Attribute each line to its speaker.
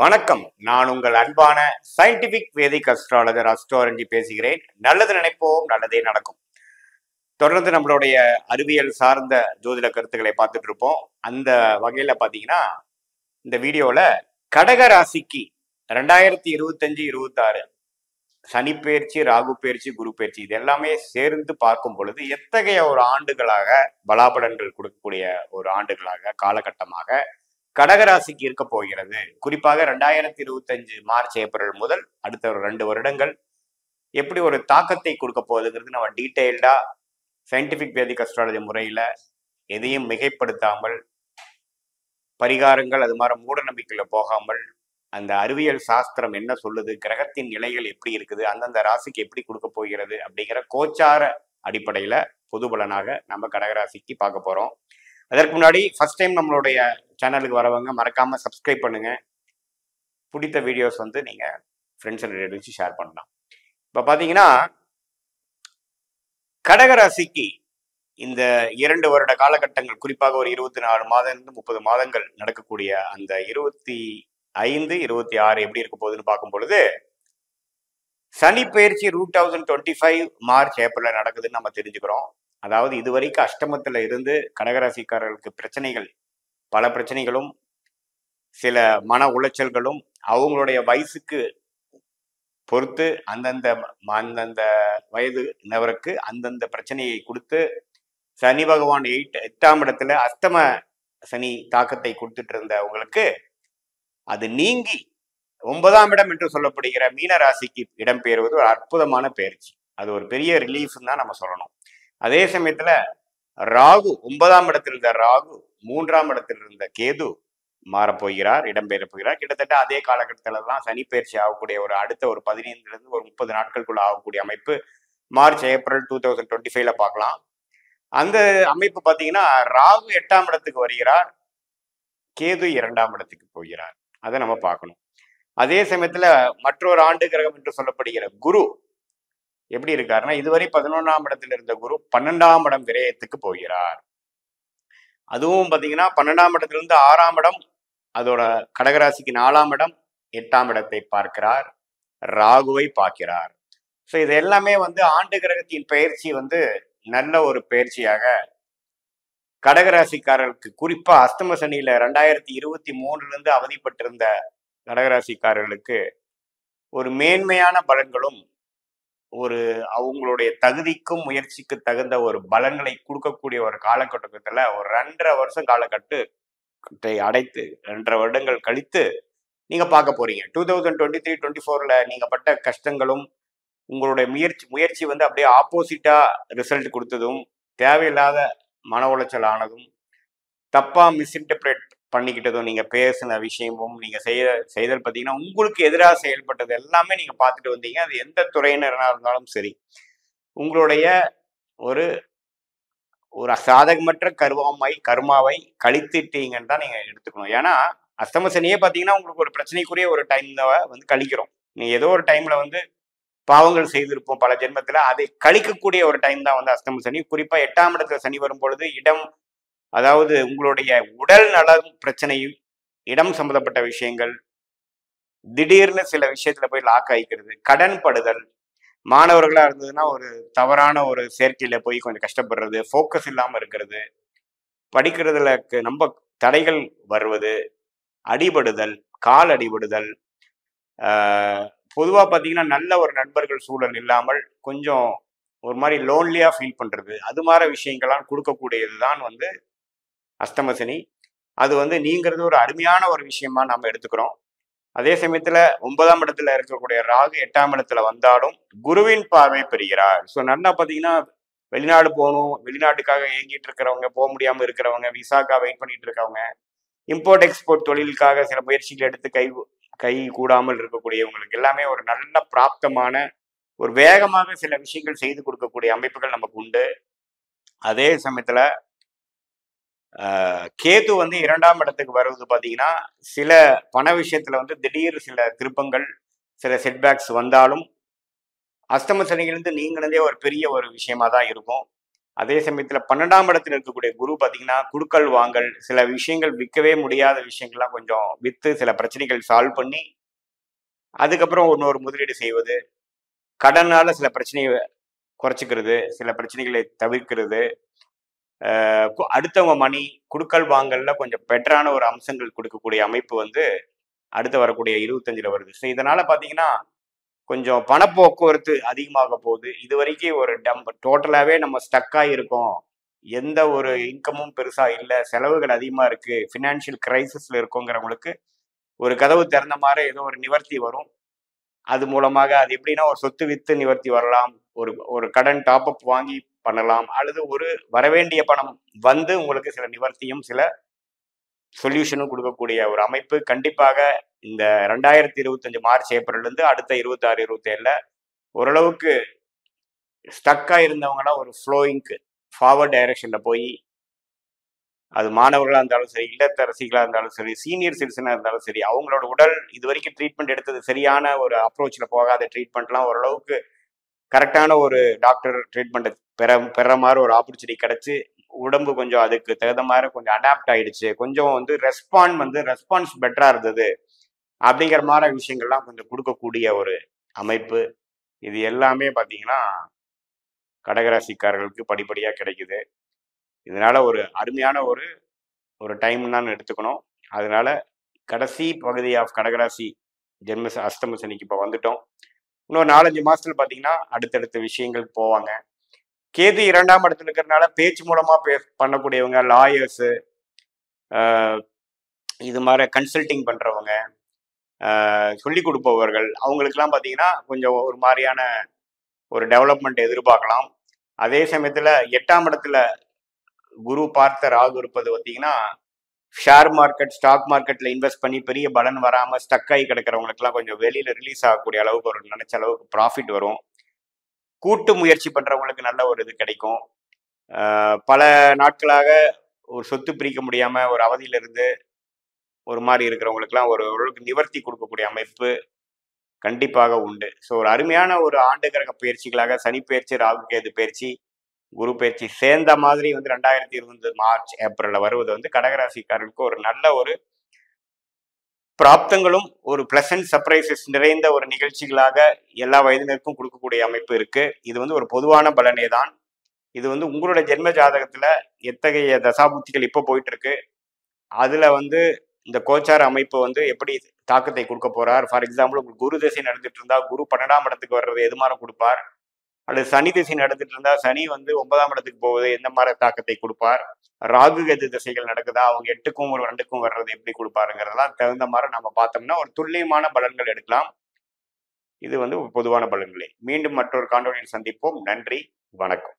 Speaker 1: வணக்கம். நான் உங்கள் அன்பான சயின்டிபிக் வேதிக் அஸ்ட்ராலஜர் அஸ்ட்ரோரஞ்சி பேசுகிறேன். நல்லது நினைப்போம், நல்லதே நடக்கும். தொடர்ந்து நம்மளுடைய அறிவியல் சார்ந்த ஜோதிட கருத்துக்களை பார்த்துட்டு இருப்போம். அந்த வகையில பாத்தீங்கன்னா இந்த வீடியோல கடக ராசிக்கு 2025-26 சனி பயிற்சி, ராகு பயிற்சி, குரு பயிற்சி இது எல்லாமே சேர்ந்து பார்க்கும் பொழுது எத்தகைய ஒரு ஆண்டுகளாக பலாபலன்கள் கொடுக்கக்கூடிய ஒரு ஆண்டுகளாக காலகட்டமாக கடகராசிக்கு இருக்க போகிறது. குறிப்பாக 2025 மார்ச் ஏப்ரல் முதல் அடுத்த ஒரு 2 வருடங்கள் எப்படி ஒரு தாக்கத்தை கொடுக்க போகுதுங்கிறது நம்ம டீட்டெயில்டா சயின்டிபிக் வேதிக் அஸ்ட்ராலஜி முறையில எதையும் மிகைப்படுத்தாமல், பரிகாரங்கள் அது மாதிரி மூட நம்பிக்கையில போகாமல், அந்த அறிவியல் சாஸ்திரம் என்ன சொல்லுது, கிரகத்தின் நிலைகள் எப்படி இருக்குது, அந்தந்த ராசிக்கு எப்படி கொடுக்க போகிறது அப்படிங்கிற கோச்சார அடிப்படையில பொது பலனாக நம்ம கடகராசிக்கு பார்க்க போறோம். அதற்கு முன்னாடி ஃபர்ஸ்ட் டைம் நம்மளுடைய சேனலுக்கு வரவங்க மறக்காம சப்ஸ்கிரைப் பண்ணுங்க. பிடித்த வீடியோஸ் நீங்க ஃப்ரெண்ட்ஸ் அண்ட் ரிலேட்டிவ்ஸ் ஷேர் பண்ணலாம். இப்ப பாத்தீங்கன்னா கடகராசிக்கு இந்த 2 வருட காலகட்டங்கள், குறிப்பாக ஒரு 24 மாதம் 30 மாதங்கள் நடக்கக்கூடிய அந்த 25, 26 எப்படி இருக்க போகுதுன்னு பார்க்கும் பொழுது, சனி பயிற்சி 2025 மார்ச் ஏப்ரல்ல நடக்குதுன்னு நம்ம தெரிஞ்சுக்கிறோம். அதாவது இதுவரைக்கும் அஷ்டமத்துல இருந்து கடகராசிக்காரர்களுக்கு பிரச்சனைகள், பல பிரச்சனைகளும் சில மன உளைச்சல்களும் அவங்களுடைய வயசுக்கு பொறுத்து அந்தந்த வயது நபருக்கு அந்தந்த பிரச்சனையை கொடுத்து சனி பகவான் 8ஆம் இடத்துல அஸ்தம சனி தாக்கத்தை கொடுத்துட்டு இருந்தவங்களுக்கு அது நீங்கி 9ஆம் இடம் என்று சொல்லப்படுகிற மீன ராசிக்கு இடம்பெயர்வது ஒரு அற்புதமான பயிற்சி. அது ஒரு பெரிய ரிலீஃப் தான் நம்ம சொல்லணும். அதே சமயத்துல ராகு 9ஆம் இடத்தில் இருந்த ராகு 3ஆம் இடத்தில் இருந்த கேது மாறப்போகிறார், இடம்பெயர போகிறார். கிட்டத்தட்ட அதே காலகட்டத்துல தான் சனி பயிற்சி ஆகக்கூடிய ஒரு அடுத்த ஒரு 15 ஒரு 30 நாட்களுக்குள்ள ஆகக்கூடிய அமைப்பு மார்ச் ஏப்ரல் 2025 பார்க்கலாம். அந்த அமைப்பு பாத்தீங்கன்னா ராகு 8ஆம் இடத்துக்கு வருகிறார், கேது 2ஆம் இடத்துக்கு போகிறார். அதை நம்ம பார்க்கணும். அதே சமயத்துல மற்றொரு ஆண்டு கிரகம் என்று சொல்லப்படுகிற குரு எப்படி இருக்காருன்னா, இதுவரை 11ஆம் இடத்துல இருந்த குரு 12ஆம் இடம் விரயத்துக்கு போகிறார். அதுவும் பாத்தீங்கன்னா 12ஆம் இடத்துல இருந்து 6ஆம் இடம், அதோட கடகராசிக்கு 4ஆம் இடம், 8ஆம் இடத்தை பார்க்கிறார், ராகுவை பார்க்கிறார். ஸோ இது எல்லாமே ஆண்டு கிரகத்தின் பயிற்சி நல்ல ஒரு பயிற்சியாக கடகராசிக்காரர்களுக்கு, குறிப்பா அஸ்தம சனியில 2023 அவதிப்பட்டிருந்த கடகராசிக்காரர்களுக்கு ஒரு மேன்மையான பலன்களும், ஒரு அவங்களுடைய தகுதிக்கும் முயற்சிக்கு தகுந்த ஒரு பலன்களை கொடுக்கக்கூடிய ஒரு காலகட்டத்துல ஒரு 2.5 வருஷம் காலகட்டத்தை அடைத்து 2.5 வருடங்கள் கழித்து நீங்க பார்க்க போறீங்க. 2023-24 நீங்க பட்ட கஷ்டங்களும் உங்களுடைய முயற்சி அப்படியே ஆப்போசிட்டா ரிசல்ட் கொடுத்ததும், தேவையில்லாத மன உளைச்சல் ஆனதும், தப்பா மிஸ்இன்டர்பிரேட் பண்ணிக்கிட்டதும், நீங்க பேசின விஷயமும், நீங்க செய்தல் பார்த்தீங்கன்னா உங்களுக்கு எதிராக செயல்பட்டது எல்லாமே நீங்க பார்த்துட்டு வந்தீங்க. அது எந்த துறையினராக இருந்தாலும் சரி, உங்களுடைய ஒரு ஒரு சாதகமற்ற கர்மாவை கழித்துட்டீங்கன்னு தான் நீங்க எடுத்துக்கணும். ஏன்னா அஸ்தம சனியே பார்த்தீங்கன்னா உங்களுக்கு ஒரு பிரச்சனைக்குரிய ஒரு டைம் கழிக்கிறோம். நீ ஏதோ ஒரு டைம்ல பாவங்கள் செய்திருப்போம் பல ஜென்மத்துல, அதை கழிக்கக்கூடிய ஒரு டைம் தான் அஸ்தம சனி. குறிப்பா 8ஆம் இடத்துல சனி வரும் பொழுது அதாவது உங்களுடைய உடல் நலம் பிரச்சனையும், இடம் சம்பந்தப்பட்ட விஷயங்கள், திடீர்னு சில விஷயத்துல போய் லாக் ஆகிக்கிறது, கடன் படுதல், மாணவர்களா இருந்ததுன்னா ஒரு தவறான ஒரு சேர்க்கையில போய் கொஞ்சம் கஷ்டப்படுறது, ஃபோக்கஸ் இல்லாம இருக்கிறது, படிக்கிறதுல நம்ம தடைகள் வருவது, அடிபடுதல், கால் அடிபடுதல், பொதுவா பாத்தீங்கன்னா நல்ல ஒரு நண்பர்கள் சூழல் இல்லாமல் கொஞ்சம் ஒரு மாதிரி லோன்லியா ஃபீல் பண்றது, அது மாதிரி விஷயங்கள்லாம் கொடுக்கக்கூடியதுதான் அஸ்தம சனி. அது நீங்கிறது ஒரு அருமையான ஒரு விஷயமா நம்ம எடுத்துக்கிறோம். அதே சமயத்துல 9ஆம் இடத்துல இருக்கக்கூடிய ராகு 8ஆம் இடத்துல வந்தாலும் குருவின் பார்வை பெறுகிறார். ஸோ நல்லா பாத்தீங்கன்னா வெளிநாடு போகணும், வெளிநாட்டுக்காக ஏங்கிட்டு இருக்கிறவங்க, போக முடியாம இருக்கிறவங்க, விசாக்கா வெயிட் பண்ணிட்டு இருக்கவங்க, இம்போர்ட் எக்ஸ்போர்ட் தொழிலுக்காக சில முயற்சிகள் எடுத்து கை கூடாமல் இருக்கக்கூடியவங்களுக்கு எல்லாமே ஒரு நல்ல பிராப்தமான ஒரு வேகமாக சில விஷயங்கள் செய்து கொடுக்கக்கூடிய அமைப்புகள் நமக்கு உண்டு. அதே சமயத்துல கேது 2ஆம் இடத்துக்கு வருவது பாத்தீங்கன்னா சில பண விஷயத்துல திடீர் சில திருப்பங்கள், சில செட்பேக்ஸ் வந்தாலும் அஸ்தம சனியிலிருந்து நீங்கினதே ஒரு பெரிய ஒரு விஷயமா தான் இருக்கும். அதே சமயத்துல 12ஆம் இடத்துல இருக்கக்கூடிய குரு பாத்தீங்கன்னா குடுக்கல் வாங்கல், சில விஷயங்கள் விற்கவே முடியாத விஷயங்கள்லாம் கொஞ்சம் வித்து சில பிரச்சனைகள் சால்வ் பண்ணி அதுக்கப்புறம் இன்னொரு முதலீடு செய்வது, கடனால சில பிரச்சனையை குறைச்சிக்கிறது, சில பிரச்சனைகளை தவிர்க்கிறது, அடுத்தவங்க மணி குடுக்கல் வாங்கல்ல கொஞ்சம் பெட்டரான ஒரு அம்சங்கள் கொடுக்கக்கூடிய அமைப்பு வந்து அடுத்து வரக்கூடிய 25ல வருது. ஸோ இதனால பாத்தீங்கன்னா கொஞ்சம் பணப்போக்குவரத்து அதிகமாக போகுது. இது வரைக்கும் ஒரு டோட்டலாவே நம்ம ஸ்டக் ஆகியிருக்கோம். எந்த ஒரு இன்கமும் பெருசா இல்ல. செலவுகள் அதிகமா இருக்கு. ஃபினான்ஷியல் கிரைசிஸ்ல இருக்கோங்கிறவங்களுக்கு ஒரு கதவு திறந்த மாதிரி ஏதோ ஒரு நிவர்த்தி வரும். அது மூலமாக அது எப்படின்னா ஒரு சொத்து வித்து நிவர்த்தி வரலாம். ஒரு ஒரு கடன் டாப் அப் வாங்கி பண்ணலாம். அல்லது ஒரு வரவேண்டிய பணம் வந்து உங்களுக்கு சில நிவர்த்தியும் சில சொல்யூஷனும் கொடுக்கக்கூடிய ஒரு அமைப்பு கண்டிப்பாக இந்த 2025 மார்ச் ஏப்ரல் இருந்து அடுத்த 26 27ல ஓரளவுக்கு ஸ்டக்கா இருந்தவங்கலாம் ஒரு ஃப்ளோயிங்க்கு ஃபார்வர்ட் டைரக்ஷன்ல போய் அது மாணவர்களா இருந்தாலும் சரி, இல்லத்தரசிகளா இருந்தாலும் சரி, சீனியர் சிட்டிசனா இருந்தாலும் சரி, அவங்களோட உடல் இது வரைக்கும் ட்ரீட்மெண்ட் எடுத்தது சரியான ஒரு அப்ரோச்ல போகாத ட்ரீட்மெண்ட்லாம் ஓரளவுக்கு கரெக்டான ஒரு டாக்டர் ட்ரீட்மெண்ட் பெற மாதிரி ஒரு ஆப்பர்ச்சுனிட்டி கிடைச்சு உடம்பு கொஞ்சம் அதுக்கு தகுந்த மாதிரி கொஞ்சம் அடாப்ட் ஆயிடுச்சு, கொஞ்சம் வந்து ரெஸ்பான்ஸ் பெட்டரா இருந்தது அப்படிங்கிற மாதிரி விஷயங்கள்லாம் கொஞ்சம் கொடுக்கக்கூடிய ஒரு அமைப்பு. இது எல்லாமே பார்த்தீங்கன்னா கடகராசிக்காரர்களுக்கு படிப்படியாக கிடைக்குது. இதனால ஒரு அருமையான ஒரு ஒரு டைம் தான் எடுத்துக்கணும். அதனால கடைசி பகுதி ஆஃப் கடகராசி ஜென்ம அஷ்டம சனிக்கு இப்போ வந்துட்டோம். இன்னொரு 4-5 மாசத்துல பார்த்தீங்கன்னா அடுத்தடுத்த விஷயங்களுக்கு போவாங்க. கேது 2ஆம் இடத்துல இருக்கிறதுனால பேச்சு மூலமா பண்ணக்கூடியவங்க, லாயர்ஸு, இது மாதிரி கன்சல்டிங் பண்றவங்க, சொல்லிக் கொடுப்பவர்கள், அவங்களுக்கெல்லாம் பார்த்தீங்கன்னா கொஞ்சம் ஒரு மாதிரியான ஒரு டெவலப்மெண்ட் எதிர்பார்க்கலாம். அதே சமயத்துல 8ஆம் இடத்துல குரு பார்த்த ராகு இருப்பது பார்த்தீங்கன்னா ஷேர் மார்க்கெட், ஸ்டாக் மார்க்கெட்ல இன்வெஸ்ட் பண்ணி பெரிய பலன் வராம ஸ்டக் ஆகி கிடக்கிறவங்களுக்குலாம் கொஞ்சம் வெளியில ரிலீஸ் ஆகக்கூடிய அளவுக்கு ஒரு நினைச்ச அளவுக்கு ப்ராஃபிட் வரும். கூட்டு முயற்சி பண்றவங்களுக்கு நல்ல ஒரு இது கிடைக்கும். பல நாட்களாக ஒரு சொத்து பிரிக்க முடியாம ஒரு அவதியில இருந்து ஒரு மாதிரி இருக்கிறவங்களுக்குலாம் ஒரு ஓரளவுக்கு நிவர்த்தி கொடுக்கக்கூடிய அமைப்பு கண்டிப்பாக உண்டு. ஸோ ஒரு அருமையான ஒரு ஆண்டு கிரக பயிற்சிகளாக சனி பயிற்சி, ராகு கேது பயிற்சி, குரு பயிற்சி சேர்ந்த மாதிரி வந்து 2020 மார்ச் ஏப்ரல்ல வருவது வந்து கடகராசிக்காரர்களுக்கு ஒரு நல்ல ஒரு பிராப்தங்களும் ஒரு பிளசன்ட் சர்ப்ரைசஸ் நிறைந்த ஒரு நிகழ்ச்சிகளாக எல்லா வயதினருக்கும் கொடுக்கக்கூடிய அமைப்பு இருக்கு. இது வந்து ஒரு பொதுவான பலனே தான். இது வந்து உங்களோட ஜென்ம ஜாதகத்துல எத்தகைய தசாபுத்திகள் இப்போ போயிட்டு இருக்கு, அதுல வந்து இந்த கோச்சார அமைப்பு வந்து எப்படி தாக்கத்தை கொடுக்க போறார். ஃபார் எக்ஸாம்பிள் உங்களுக்கு குரு திசை நடந்துட்டு இருந்தா குரு 12ஆம் இடத்துக்கு வர்றது எது மாதிரி கொடுப்பார், அல்லது சனி திசை நடந்துட்டு இருந்தா சனி வந்து 9ஆம் இடத்துக்கு போவது எந்த மாதிரி தாக்கத்தை கொடுப்பார், ராகு கேது திசைகள் நடக்குதா அவங்க 8க்கும் ஒரு 2க்கும் வர்றது எப்படி கொடுப்பாருங்கிறதெல்லாம் தகுந்த மாதிரி நம்ம பார்த்தோம்னா ஒரு துல்லியமான பலன்கள் எடுக்கலாம். இது வந்து பொதுவான பலன்களே. மீண்டும் மற்றொரு காணொலியில் சந்திப்போம். நன்றி, வணக்கம்.